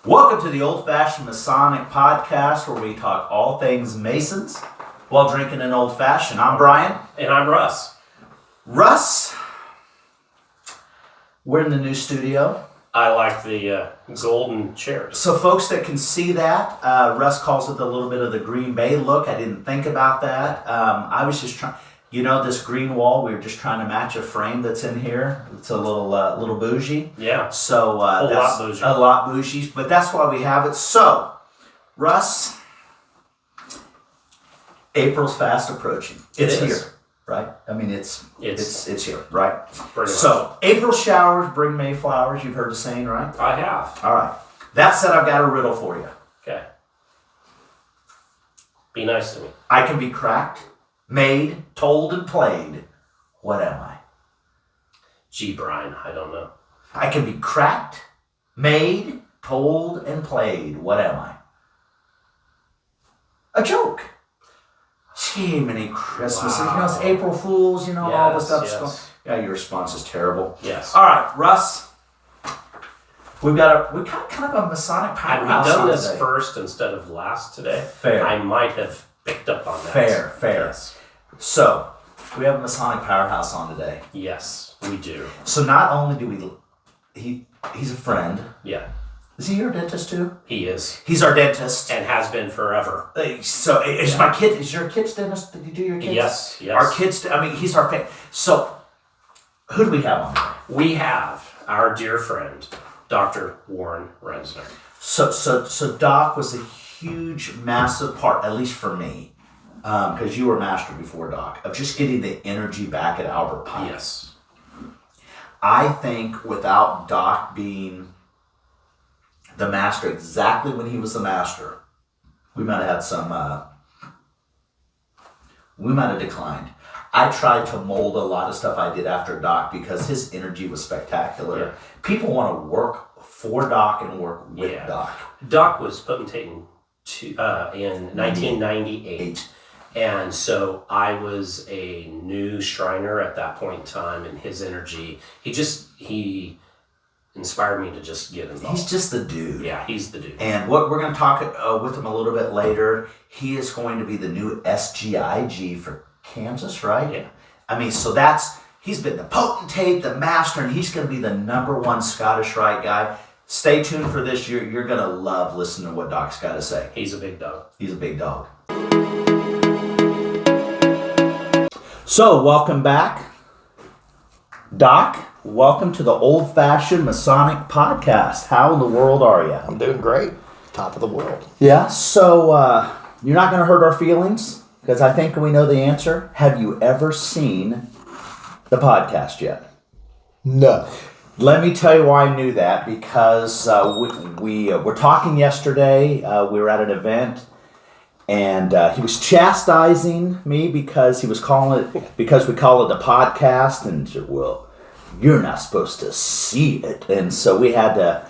Welcome to the Old Fashion Masonic Podcast, where we talk all things Masons while drinking an old fashioned. I'm Brian. And I'm Russ. Russ, we're in the new studio. I like the golden chairs. So folks that can see that, Russ calls it a little bit of the Green Bay look. I didn't think about that. I was just trying, this green wall, we were just trying to match a frame that's in here. It's a little bougie. Yeah. So lot bougie. A lot bougie, but that's why we have it. So, Russ, April's fast approaching. It's here, right? I mean, it's here, right? So, April showers bring May flowers. You've heard the saying, right? I have. All right. That said, I've got a riddle for you. Okay. Be nice to me. I can be cracked, made, told, and played. What am I? Gee, Brian, I don't know. I can be cracked, made, told, and played. What am I? A joke. Gee, many Christmases. Wow. It's April Fools, all the stuff. Yes. Yeah, your response is terrible. Yes. All right, Russ. We've got kind of a Masonic powerhouse. Had we done this today. first instead of last today, Fair. I might have picked up on that. Fair. Yes. So, we have a Masonic powerhouse on today. Yes, we do. So not only do he's a friend. Yeah. Is he your dentist too? He is. He's our dentist. And has been forever. So is your kid's dentist? Did you do your kids? Yes. Our kids, he's our fan. So who do we have on there? We have our dear friend, Dr. Warren Rensner. So Doc was a huge, massive part, at least for me, because you were master before Doc, of just getting the energy back at Albert Pike. Yes. I think without Doc being the master exactly when he was the master, we might have had we might have declined. I tried to mold a lot of stuff I did after Doc because his energy was spectacular. Yeah. People want to work for Doc and work with Doc. Doc was Potentate in 1998. And so I was a new Shriner at that point in time, and his energy, he inspired me to just get involved. He's just the dude. Yeah, he's the dude. And what we're going to talk with him a little bit later, he is going to be the new SGIG for Kansas, right? Yeah. So he's been the potentate, the master, and he's going to be the #1 Scottish Rite guy. Stay tuned for this. You're going to love listening to what Doc's got to say. He's a big dog. He's a big dog. So, welcome back. Doc, welcome to the Old Fashion Masonic Podcast. How in the world are you? I'm doing great. Top of the world. Yeah, so you're not going to hurt our feelings, because I think we know the answer. Have you ever seen the podcast yet? No. Let me tell you why I knew that, because we were talking yesterday. We were at an event, and he was chastising me because we call it the podcast, and said, well, you're not supposed to see it. And so we had to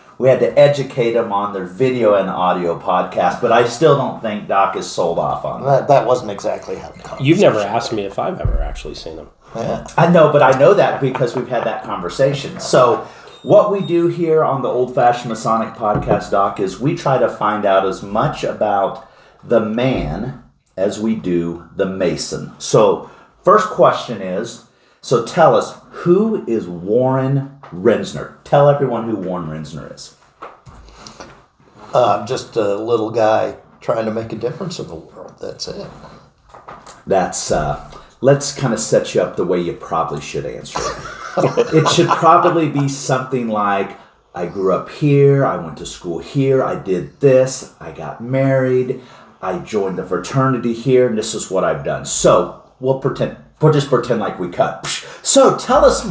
educate them on their video and audio podcast, but I still don't think Doc is sold off on that. That wasn't exactly how the conversation. You've never asked me if I've ever actually seen him. Yeah. I know, but I know that because we've had that conversation. So what we do here on the Old Fashioned Masonic Podcast, Doc, is we try to find out as much about the man as we do the Mason. So first question is, so tell us, who is Warren Rensner? Tell everyone who Warren Rensner is. I'm just a little guy trying to make a difference in the world. That's it. That's, let's kind of set you up the way you probably should answer it. It should probably be something like, I grew up here, I went to school here, I did this, I got married, I joined the fraternity here, and this is what I've done. So, we'll just pretend like we cut. So, tell us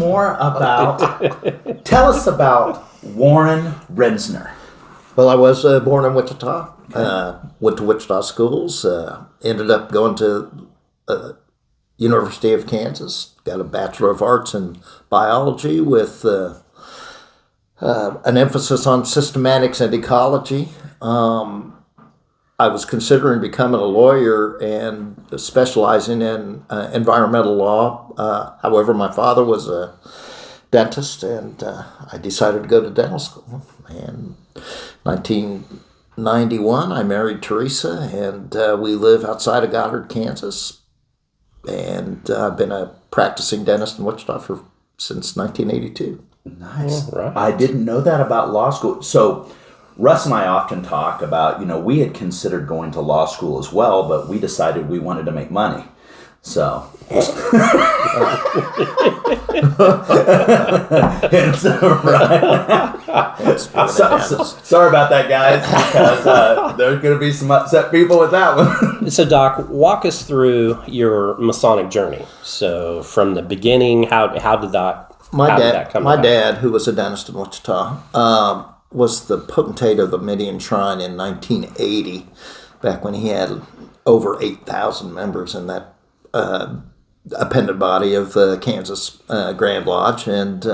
about Warren Rensner. Well, I was born in Wichita. Went to Wichita schools. Ended up going to University of Kansas. Got a Bachelor of Arts in Biology with an emphasis on systematics and ecology. I was considering becoming a lawyer and specializing in environmental law. However, my father was a dentist, and I decided to go to dental school. And 1991, I married Teresa, and we live outside of Goddard, Kansas. And I've been a practicing dentist in Wichita since 1982. Nice. All right. I didn't know that about law school. So Russ and I often talk about, we had considered going to law school as well, but we decided we wanted to make money. So, and so right. Sorry about that, guys, because there's going to be some upset people with that one. So, Doc, walk us through your Masonic journey. So, from the beginning, how did that come My about? dad, who was a dentist in Wichita, was the potentate of the Midian Shrine in 1980, back when he had over 8,000 members in that appended body of the Kansas Grand Lodge. And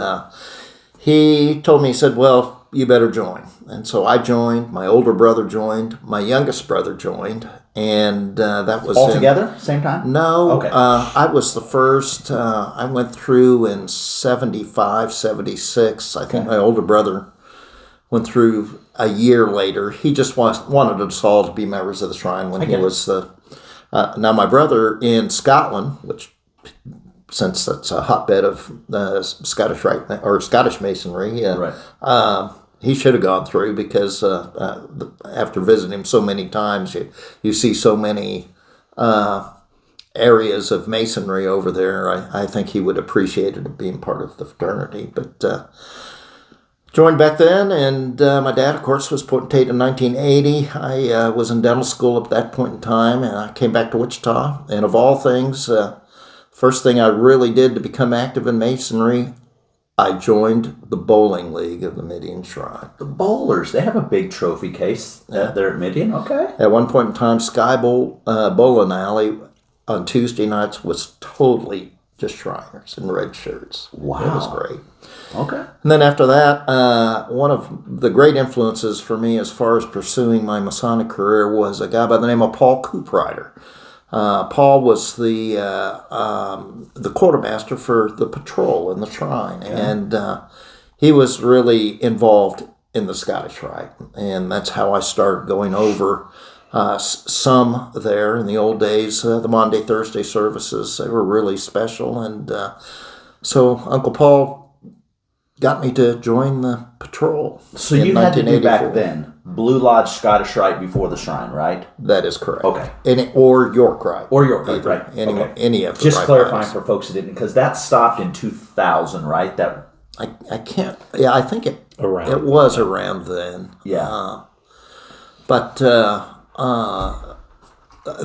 he told me, he said, well, you better join. And so I joined. My older brother joined. My youngest brother joined. And that was all together, same time? No. Okay. I was the first. I went through in 75, 76. I think my older brother went through a year later. He just wanted us all to be members of the Shrine when he was now my brother in Scotland, which, since that's a hotbed of Scottish Rite or Scottish Masonry, right. He should have gone through, because after visiting him so many times, you see so many areas of Masonry over there. I think he would appreciate it being part of the fraternity. But joined back then, and my dad, of course, was potentate in 1980. I was in dental school at that point in time, and I came back to Wichita. And of all things, first thing I really did to become active in Masonry, I joined the bowling league of the Midian Shrine. The bowlers, they have a big trophy case there at Midian. Okay. At one point in time, Sky Bowling Alley on Tuesday nights was totally just Shriners in red shirts. Wow. It was great. Okay. And then after that, one of the great influences for me as far as pursuing my Masonic career was a guy by the name of Paul Cooprider. Paul was the quartermaster for the patrol in the Shrine, and he was really involved in the Scottish Rite, and that's how I started going over some there in the old days. The Monday, Thursday services, they were really special, and so Uncle Paul got me to join the patrol. So you had to do back then Blue Lodge, Scottish Rite before the Shrine, right? That is correct. Okay. Or York Rite. Or York Rite, right? Any of the Just Rite clarifying lines. for folks that didn't, because that stopped in 2000, right? That I can't. Yeah, I think it was around then. Yeah. But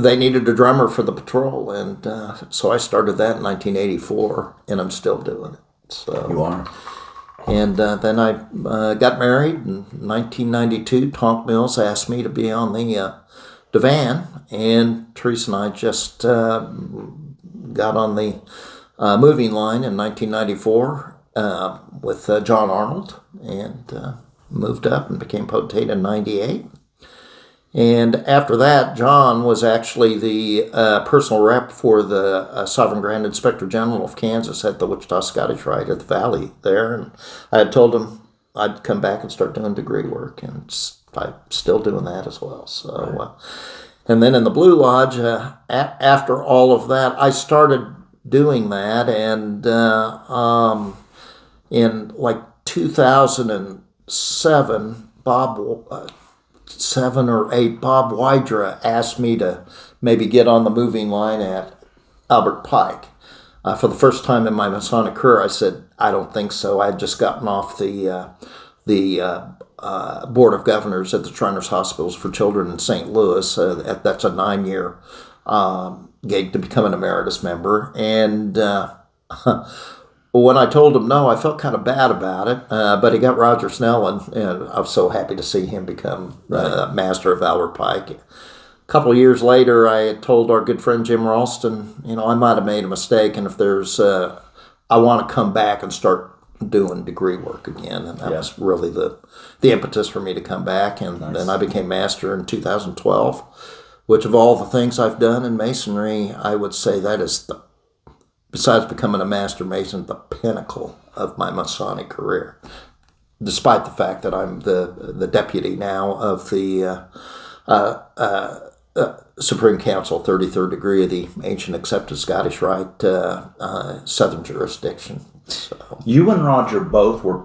they needed a drummer for the patrol, and so I started that in 1984, and I'm still doing it. So you are. And then I got married in 1992. Tonk Mills asked me to be on the divan, and Teresa and I just got on the moving line in 1994 with John Arnold, and moved up and became potentate in 98. And after that, John was actually the personal rep for the Sovereign Grand Inspector General of Kansas at the Wichita Scottish Rite at the Valley there. And I had told him I'd come back and start doing degree work, and I'm still doing that as well. So, and then in the Blue Lodge, after all of that, I started doing that, and in like 2007, Bob 7 or 8, Bob Wydra asked me to maybe get on the moving line at Albert Pike. For the first time in my Masonic career, I said, I don't think so. I had just gotten off the Board of Governors at the Shriners Hospitals for Children in St. Louis. That's a 9-year gig to become an emeritus member. And when I told him no, I felt kind of bad about it, but he got Roger Snell, and I was so happy to see him become master of Albert Pike. A couple of years later, I had told our good friend Jim Ralston, I might have made a mistake, and if there's, I want to come back and start doing degree work again, and that was really the impetus for me to come back, and then I became master in 2012, which of all the things I've done in Masonry, I would say that is besides becoming a master mason, the pinnacle of my Masonic career, despite the fact that I'm the deputy now of the Supreme Council, 33rd degree of the ancient accepted Scottish Rite Southern jurisdiction. So. You and Roger both were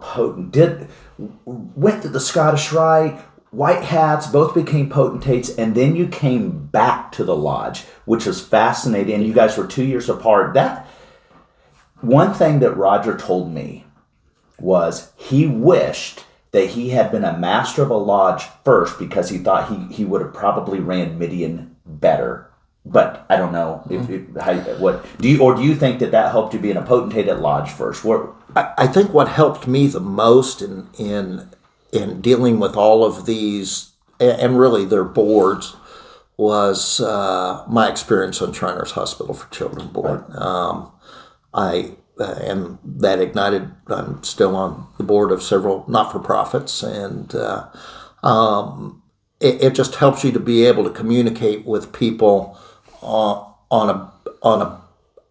went to the Scottish Rite, white hats, both became potentates, and then you came back to the lodge, which was fascinating. You guys were 2 years apart. That one thing that Roger told me was he wished that he had been a master of a lodge first because he thought he would have probably ran Midian better. But I don't know do you think that helped you being a potentate at lodge first? I think what helped me the most in dealing with all of these and really their boards was my experience on Shriners Hospital for Children board. And that ignited. I'm still on the board of several not-for-profits, and it just helps you to be able to communicate with people on a,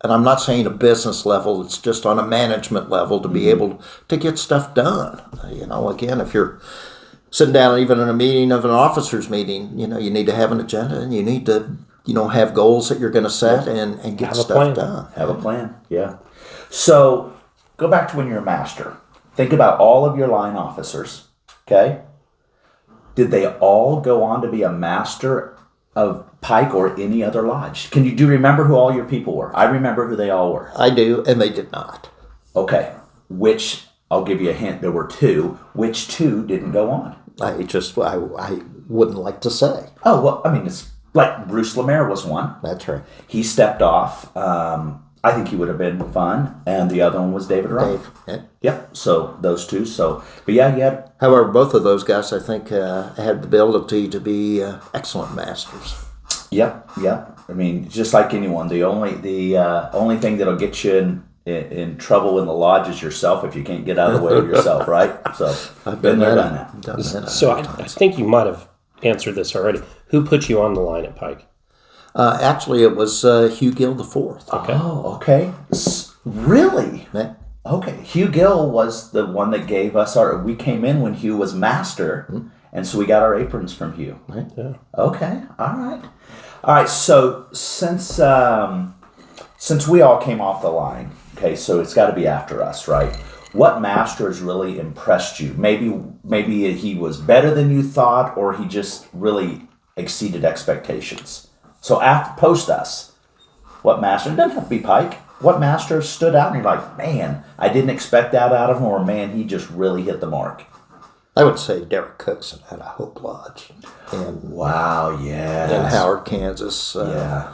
and I'm not saying a business level. It's just on a management level to be able to get stuff done. Again, if you're sitting down even in a meeting of an officers meeting, you need to have an agenda and you need to have goals that you're going to set and get stuff done. Have a plan. Yeah. So go back to when you're a master. Think about all of your line officers. Okay. Did they all go on to be a master of Pike or any other lodge? Do you remember who all your people were? I remember who they all were. I do, and they did not. Okay. I'll give you a hint. There were two. Which two didn't go on? I wouldn't like to say. Oh, well, I mean, it's like Bruce Lemaire was one. That's right. He stepped off. I think he would have been fun. And the other one was David Wright. Yep. So those two. But yeah, you had. However, both of those guys, I think, had the ability to be excellent masters. Yep. I mean, just like anyone, the only thing that'll get you in trouble in the lodge is yourself if you can't get out of the way of yourself, right? So I've been there, done that. So I think you might have answered this already. Who put you on the line at Pike? Actually, it was Hugh Gill IV. Okay. Oh, okay. Really? Yeah. Okay. Hugh Gill was the one that gave us we came in when Hugh was master, and so we got our aprons from Hugh. Right. Yeah. Okay. All right. So since we all came off the line, okay, so it's got to be after us, right? What master has really impressed you? Maybe he was better than you thought, or he just really exceeded expectations. So post us, what master? It doesn't have to be Pike. What master stood out and you're like, man, I didn't expect that out of him, or man, he just really hit the mark? I would say Derek Cookson at a Hope Lodge. Wow, yeah. In Howard, Kansas. Yeah.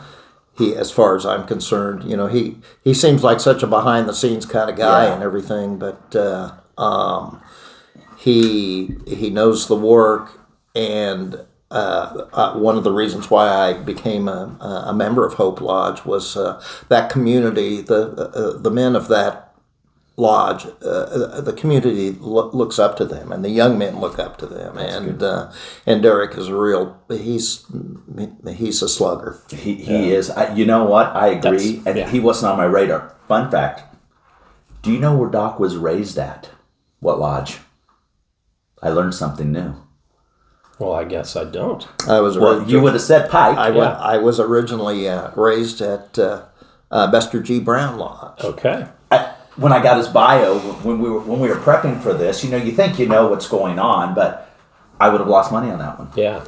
He, as far as I'm concerned, he seems like such a behind-the-scenes kind of guy and everything, but he knows the work, and one of the reasons why I became a member of Hope Lodge was that community, the men of that lodge, the community looks up to them, and the young men look up to them. And Derek is he's a slugger. He is. You know what? I agree. He wasn't on my radar. Fun fact. Do you know where Doc was raised at? What lodge? I learned something new. Well, I guess I don't. You would have said Pike. I was originally raised at Bestor G. Brown Lodge. Okay. When I got his bio, when we were prepping for this, you think you know what's going on, but I would have lost money on that one. Yeah,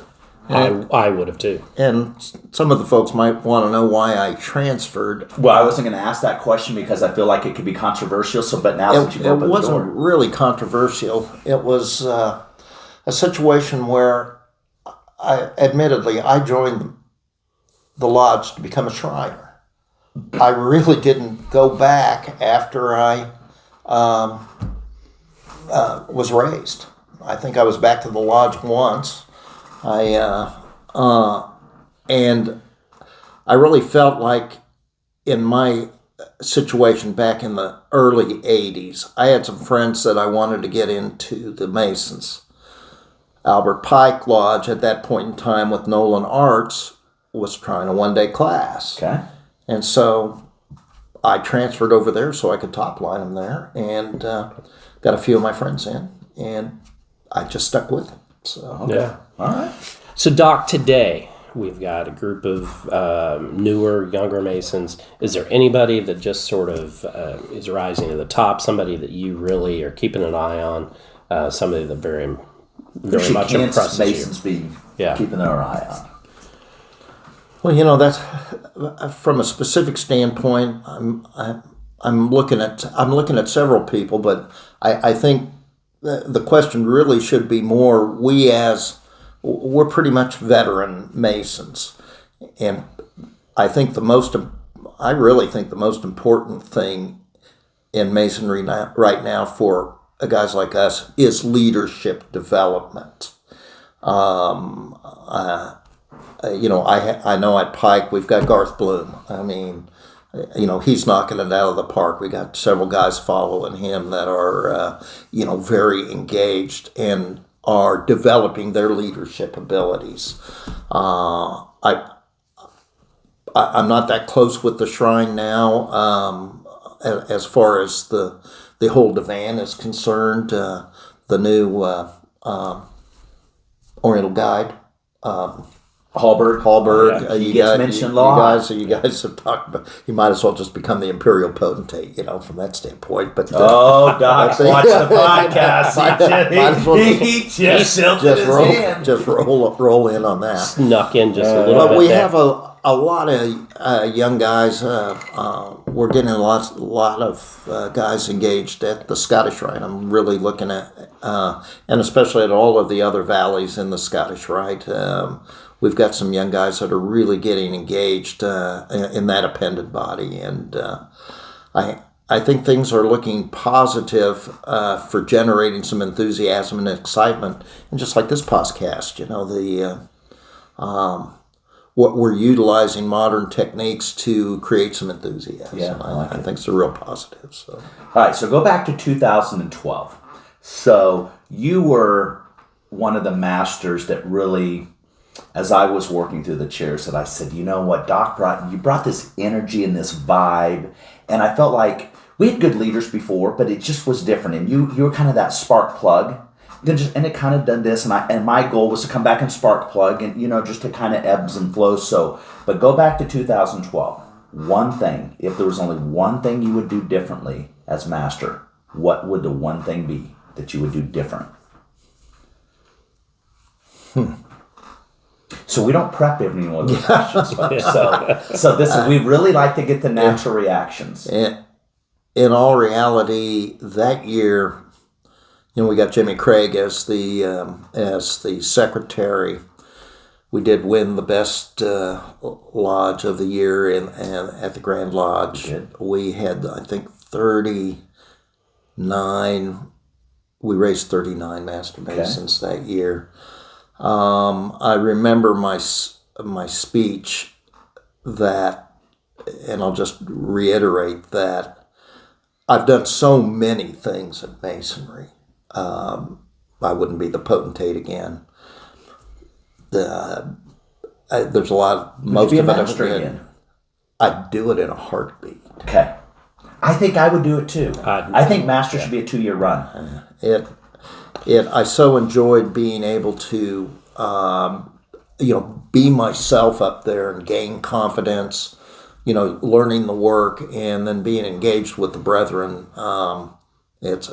I would have too. And some of the folks might want to know why I transferred. Well, I wasn't going to ask that question because I feel like it could be controversial. But now since you've opened the door, it wasn't really controversial. It was a situation where, I joined the lodge to become a Shriner. I really didn't go back after I was raised. I think I was back to the lodge once. And I really felt like in my situation back in the early 80s, I had some friends that I wanted to get into the Masons. Albert Pike Lodge at that point in time with Nolan Arts was trying a one-day class. Okay. And so I transferred over there so I could top line them there, and got a few of my friends in, and I just stuck with it. So Yeah. All right. So, Doc, today we've got a group of newer, younger Masons. Is there anybody that just sort of is rising to the top? Somebody that you really are keeping an eye on? Somebody that very much Kansas impresses Masons you? be Yeah. keeping their eye on. Well, that's from a specific standpoint. I'm looking at several people, but I think the question really should be more. We're pretty much veteran Masons, and I really think the most important thing in Masonry right now for guys like us is leadership development. I know at Pike we've got Garth Bloom. I mean, he's knocking it out of the park. We got several guys following him that are, very engaged and are developing their leadership abilities. I'm not that close with the shrine now, as far as the whole divan is concerned. The new Oriental Guide. Hallberg. Yeah. He gets mentioned a lot. You guys have talked about. He might as well just become the imperial potentate, from that standpoint. But Doc, watch the podcast. He just tilted his hand. Just roll in on that. Snuck in just a little bit. But we there. have a lot of young guys. We're getting a lot of guys engaged at the Scottish Rite. I'm really looking at, and especially at all of the other valleys in the Scottish Rite. We've got some young guys that are really getting engaged in that appended body, and I think things are looking positive for generating some enthusiasm and excitement. And just like this podcast, what we're utilizing modern techniques to create some enthusiasm. Yeah, I think it's a real positive. So, all right, so go back to 2012. So you were one of the masters that really, as I was working through the chairs, that I said, you know what, Doc you brought this energy and this vibe, and I felt like we had good leaders before, but it just was different, and you were kind of that spark plug. And it kind of done this, and my goal was to come back and spark plug, and just to kind of ebbs and flows. So, but go back to 2012. One thing, if there was only one thing you would do differently as master, what would the one thing be that you would do different? So we don't prep everyone with those questions, folks. So this we really like to get the natural reactions. In all reality, that year, we got Jimmy Craig as the secretary. We did win the best lodge of the year and at the Grand Lodge. We had, I think, 39. We raised 39 Master Masons that year. I remember my speech that, and I'll just reiterate that I've done so many things at Masonry. I wouldn't be the potentate again. There's a lot. Most of it again. I'd do it in a heartbeat. Okay, I think I would do it too. I think master should be a 2-year run. I so enjoyed being able to, be myself up there and gain confidence. Learning the work and then being engaged with the brethren. It's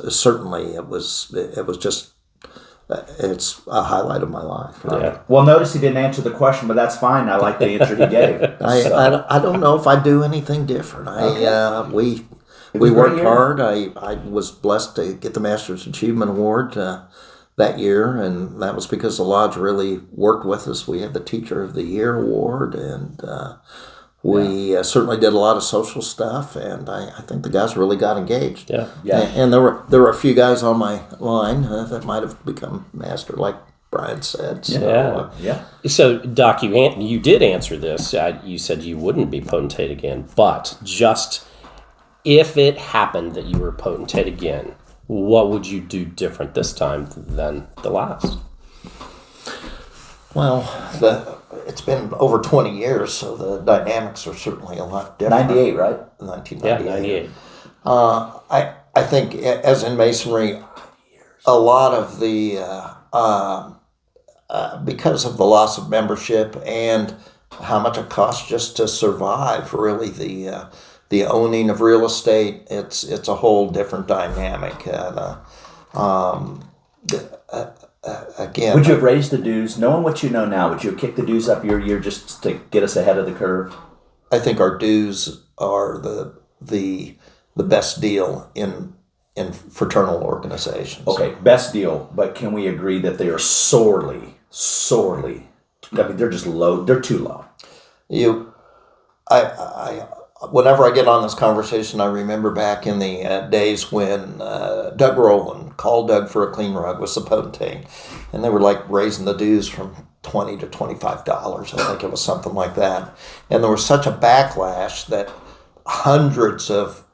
a highlight of my life. Right? Yeah. Well, notice he didn't answer the question, but that's fine. I like the answer he gave. I don't know if I do anything different. We worked hard. I was blessed to get the Master's Achievement Award that year, and that was because the lodge really worked with us. We had the Teacher of the Year award, and we certainly did a lot of social stuff, and I think the guys really got engaged. Yeah. And there were a few guys on my line that might have become master, like Brian said. So, So, Doc, you did answer this. You said you wouldn't be potentate again, but just if it happened that you were potentate again, what would you do different this time than the last? Well, it's been over 20 years, so the dynamics are certainly a lot different. 98, right? 1998. Yeah, 98. I think, as in Masonry, a lot of the because of the loss of membership and how much it costs just to survive, really the owning of real estate, it's a whole different dynamic. Again, Would you have raised the dues, knowing what you know now? Would you have kicked the dues up year just to get us ahead of the curve? I think our dues are the best deal in fraternal organizations. Okay, best deal, but can we agree that they are sorely, I mean, they're just low, they're too low. Whenever I get on this conversation, I remember back in the days when Doug Rowland called Doug for a clean rug with the Potentate, and they were like raising the dues from $20 to $25. I think it was something like that. And there was such a backlash that hundreds of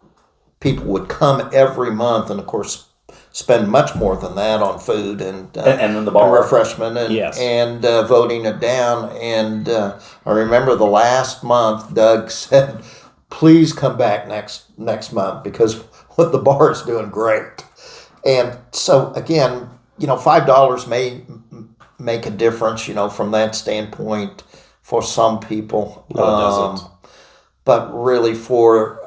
people would come every month, and of course spend much more than that on food and in the bar, refreshment and voting it down. And I remember the last month, Doug said, "Please come back next month because what the bar is doing great." And so again, $5 may make a difference, from that standpoint for some people. No, it doesn't. But really for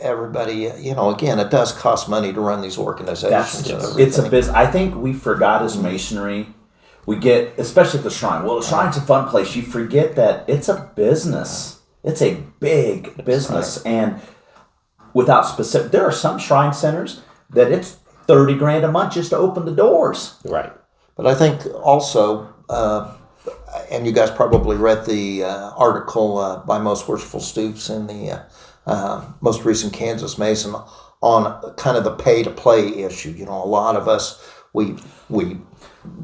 everybody, again, it does cost money to run these organizations. It's a business. I think we forgot as Masonry, we get, especially at the Shrine. Well, the Shrine's a fun place. You forget that it's a business. It's a big business. Right. And without specific, there are some Shrine centers that it's $30,000 a month just to open the doors. Right. But I think also, and you guys probably read the article by Most Worshipful Stoops in the most recent Kansas Mason on kind of the pay-to-play issue. A lot of us, we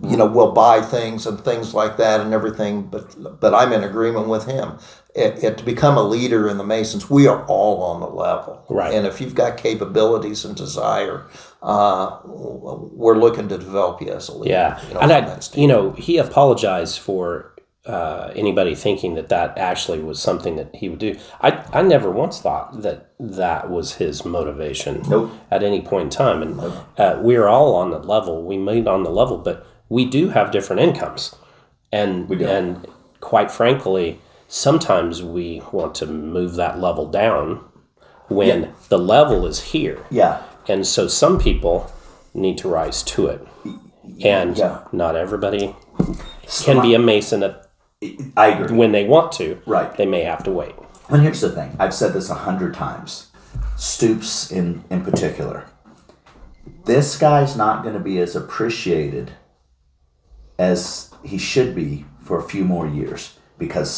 will buy things and things like that and everything, but I'm in agreement with him. To become a leader in the Masons, we are all on the level. Right. And if you've got capabilities and desire, we're looking to develop you as a leader. Yeah. And he apologized for anybody thinking that actually was something that he would do. I never once thought that was his motivation. Nope. At any point in time. And we're all on the level. We meet on the level, but we do have different incomes. And quite frankly, sometimes we want to move that level down when the level is here. Yeah. And so some people need to rise to it. And not everybody can be a Mason I agree. when they want to. Right. They may have to wait. And here's the thing. I've said this 100 times. Stoops in particular. This guy's not going to be as appreciated as he should be for a few more years. Because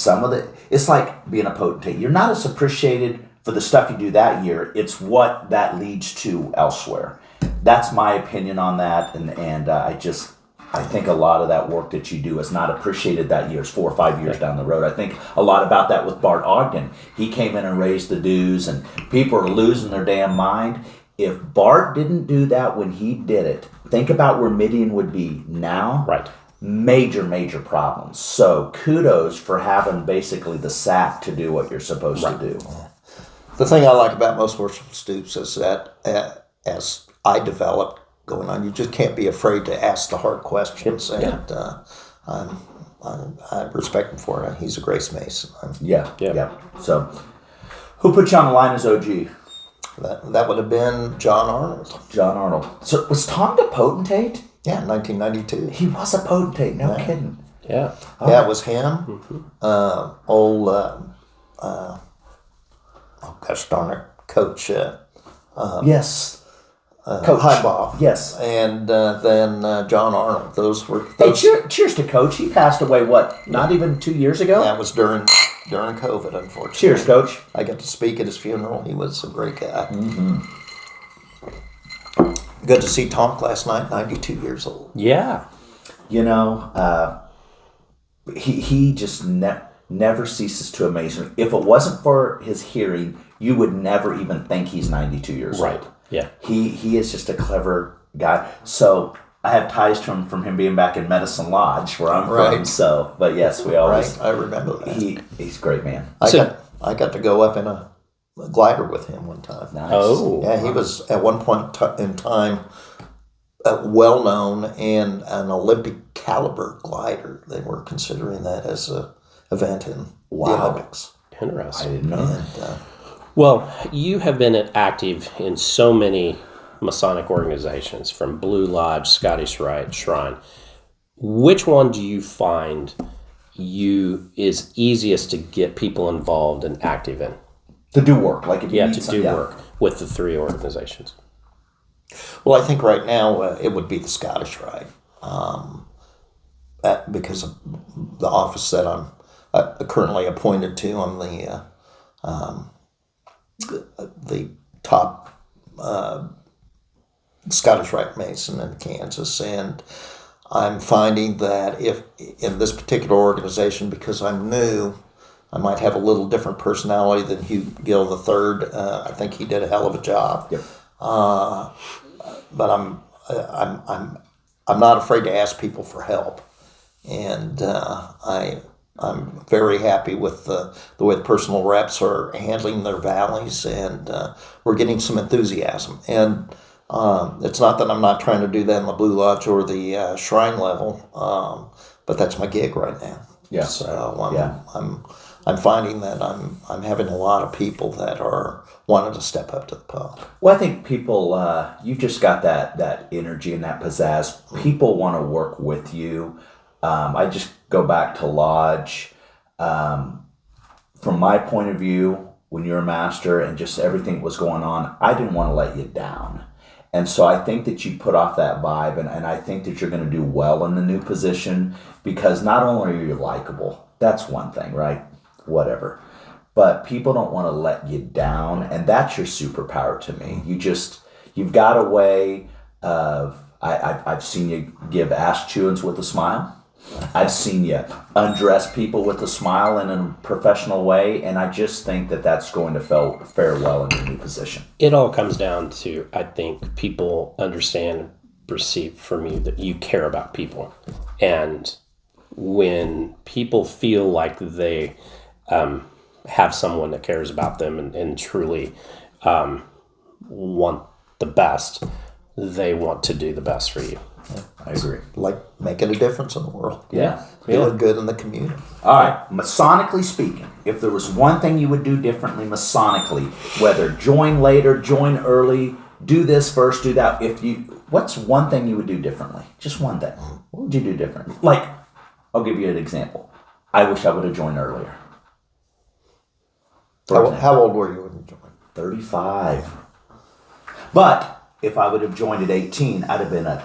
it's like being a potentate. You're not as appreciated for the stuff you do that year. It's what that leads to elsewhere. That's my opinion on that. And I think a lot of that work that you do is not appreciated that year. It's 4 or 5 years down the road. I think a lot about that with Bart Ogden. He came in and raised the dues, and people are losing their damn mind. If Bart didn't do that when he did it, think about where Midian would be now. Right. Major problems. So kudos for having basically the sack to do what you're supposed to do. The thing I like about Most Worshipful Stoops is that as I developed going on, you just can't be afraid to ask the hard questions. And I respect him for it. He's a Grace Mason. Yeah. So who put you on the line as OG? That would have been John Arnold. So was Tom the Potentate? Yeah, 1992. He was a potentate, no kidding. Yeah. It was him. Gosh darn it, Coach. Yes. Coach Highball. Yes. And then John Arnold. Those were. Hey, cheers to Coach. He passed away, not even 2 years ago? That was during COVID, unfortunately. Cheers, Coach. I got to speak at his funeral. He was a great guy. Mm-hmm. Good to see Tonk last night, 92 years old. Yeah. He just never ceases to amaze me. If it wasn't for his hearing, you would never even think he's 92 years old. Right. Yeah. He is just a clever guy. So I have ties to him from him being back in Medicine Lodge, where I'm from. So, but yes, we always. Right, I remember that. He's a great man. I got to go up in a glider with him one time. Nice. Oh. Yeah, he was at one point in time well known and an Olympic caliber glider. They were considering that as a event in the Olympics. I Interesting. didn't know that. Well, you have been active in so many Masonic organizations, from Blue Lodge, Scottish Rite, Shrine. Which one do you find is easiest to get people involved and active in? To do work, like if you need To some, do work with the three organizations. Well, I think right now it would be the Scottish Rite, because of the office that I'm currently appointed to. I'm the top Scottish Rite Mason in Kansas, and I'm finding that if in this particular organization, because I'm new, I might have a little different personality than Hugh Gill III. I think he did a hell of a job. Yep. But I'm not afraid to ask people for help, and I'm very happy with the way the personal reps are handling their valleys, and we're getting some enthusiasm. And it's not that I'm not trying to do that in the Blue Lodge or the Shrine level, but that's my gig right now. Yeah. So I'm finding that I'm having a lot of people that are wanting to step up to the plate. Well, I think people, you've just got that energy and that pizzazz. People want to work with you. I just go back to Lodge. From my point of view, when you're a master and just everything that was going on, I didn't want to let you down. And so I think that you put off that vibe, and I think that you're going to do well in the new position, because not only are you likable, that's one thing, right? Whatever. But people don't want to let you down, and that's your superpower to me. You've got a way of, I've seen you give ass chewings with a smile. I've seen you undress people with a smile in a professional way, and I just think that that's going to fare well in your new position. It all comes down to, I think, people understand and perceive from you that you care about people. And when people feel like they have someone that cares about them and truly want the best, they want to do the best for you. Yeah, I agree. Like making a difference in the world. Yeah. Doing good in the community. All right. Masonically speaking, if there was one thing you would do differently Masonically, whether join later, join early, do this first, do that. What's one thing you would do differently? Just one thing. What would you do differently? Like, I'll give you an example. I wish I would have joined earlier. How old were you when you joined? 35. But if I would have joined at 18, I'd have been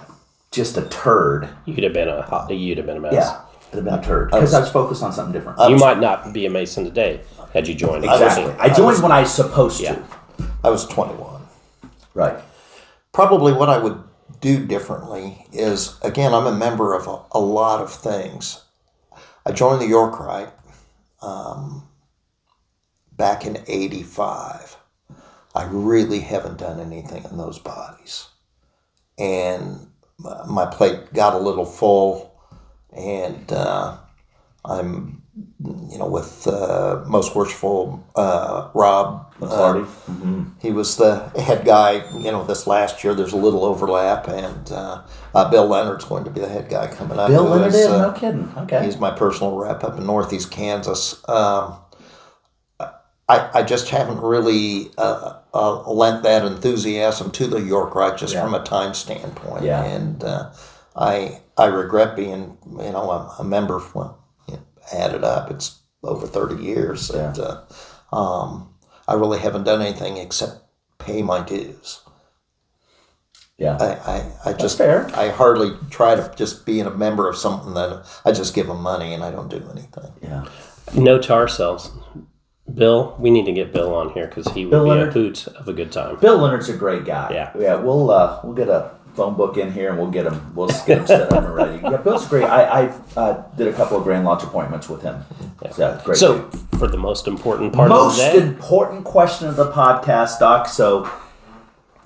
just a turd. You'd have been a mess. Yeah, I'd have been a turd. Because I was focused on something different. You might not be a Mason today had you joined. Exactly. I joined when I was supposed to. I was 21. Right. Probably what I would do differently is, again, I'm a member of a lot of things. I joined the York Rite back in 85. I really haven't done anything in those bodies. And my plate got a little full, and I'm, with Most Worshipful Rob. He was the head guy, this last year. There's a little overlap, and Bill Leonard's going to be the head guy coming up. Bill Leonard is? No kidding. Okay. He's my personal rep up in Northeast Kansas. I just haven't really lent that enthusiasm to the York Rite just from a time standpoint. Yeah. And I regret being, a member. Well, added up, it's over 30 years. Yeah. And I really haven't done anything except pay my dues. Yeah. I just, fair. I hardly try to just be a member of something that I just give them money and I don't do anything. Yeah. Note to ourselves, Bill, we need to get Bill on here because he would be a hoot of a good time. Bill Leonard's a great guy. Yeah. We'll get a phone book in here and we'll get him set up and ready. Yeah, Bill's great. I did a couple of Grand Lodge appointments with him. Yeah, great. So for the most important part of the day, most important question of the podcast, Doc. So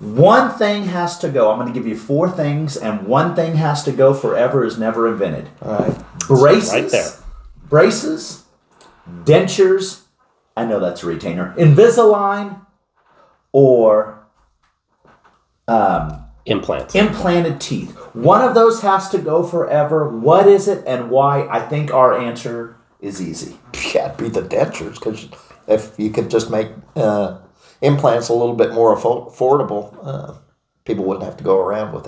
One thing has to go. I'm going to give you 4 things, and one thing has to go forever is never invented. All right. Braces. Right there. Braces, dentures, I know that's a retainer, Invisalign, or Implants. implanted teeth. One of those has to go forever. What is it and why? I think our answer is easy. Can't be the dentures, because if you could just make implants a little bit more affordable, people wouldn't have to go around with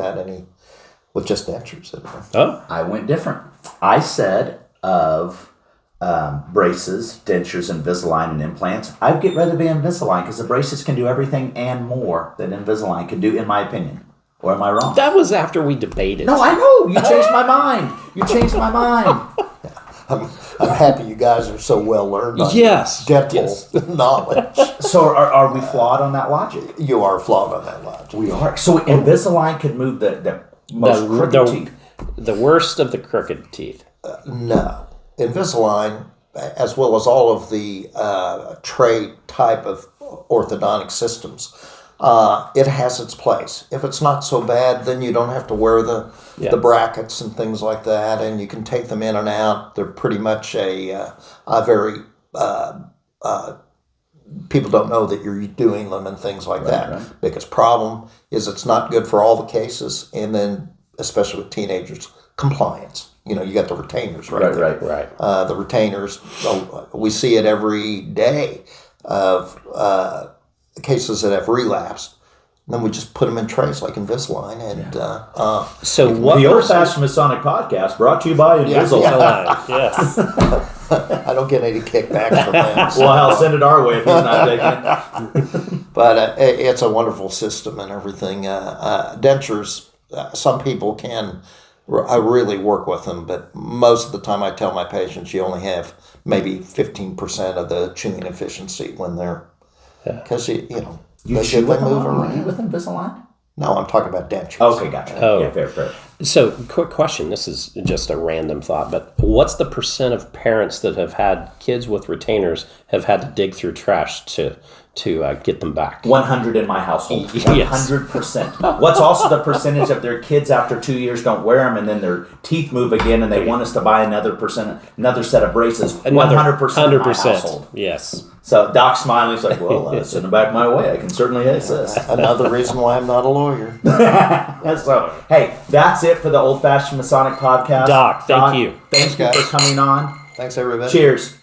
just dentures anymore. Oh, I went different. I said of braces, dentures, Invisalign, and implants, I'd get rid of the Invisalign because the braces can do everything and more than Invisalign can do, in my opinion. Or am I wrong? that was after we debated. No, I know. You changed my mind. You changed my mind. I'm happy you guys are so well learned on Yes. dental Yes. knowledge. So are we flawed on that logic? You are flawed on that logic. We are. So Invisalign could move the most crooked teeth. The worst of the crooked teeth. No. Invisalign, as well as all of the tray type of orthodontic systems, it has its place. If it's not so bad, then you don't have to wear the brackets and things like that, and you can take them in and out. They're pretty much a very people don't know that you're doing them and things like that. Right. Biggest problem is it's not good for all the cases, and then especially with teenagers, compliance. You know, you got the retainers right there. Right. The retainers, we see it every day of cases that have relapsed. And then we just put them in trays like Invisalign. And So what The Old percent- Fashion Masonic Podcast brought to you by Invisalign. Yes. I don't get any kickback from them. Well, hell, send it our way if he's not taking it. But it's a wonderful system and everything. Dentures, some people can really work with them, but most of the time I tell my patients you only have maybe 15% of the chewing efficiency when they're, because You they chew with move them around. with Invisalign? No, I'm talking about dentures. Okay, gotcha. Oh. Yeah, fair. So, quick question. This is just a random thought, but what's the percent of parents that have had kids with retainers have had to dig through trash to get them back? 100 in my household. Yes. 100%. What's also the percentage of their kids after 2 years don't wear them and then their teeth move again and they want us to buy another set of braces? 100% in my household. Yes. So Doc's smiling. He's like, well, send them back my way. I can certainly assist. Another reason why I'm not a lawyer. So, hey, that's it for the Old Fashioned Masonic Podcast. Doc, thank you. Thank you Thanks, for coming on. Thanks, everybody. Cheers.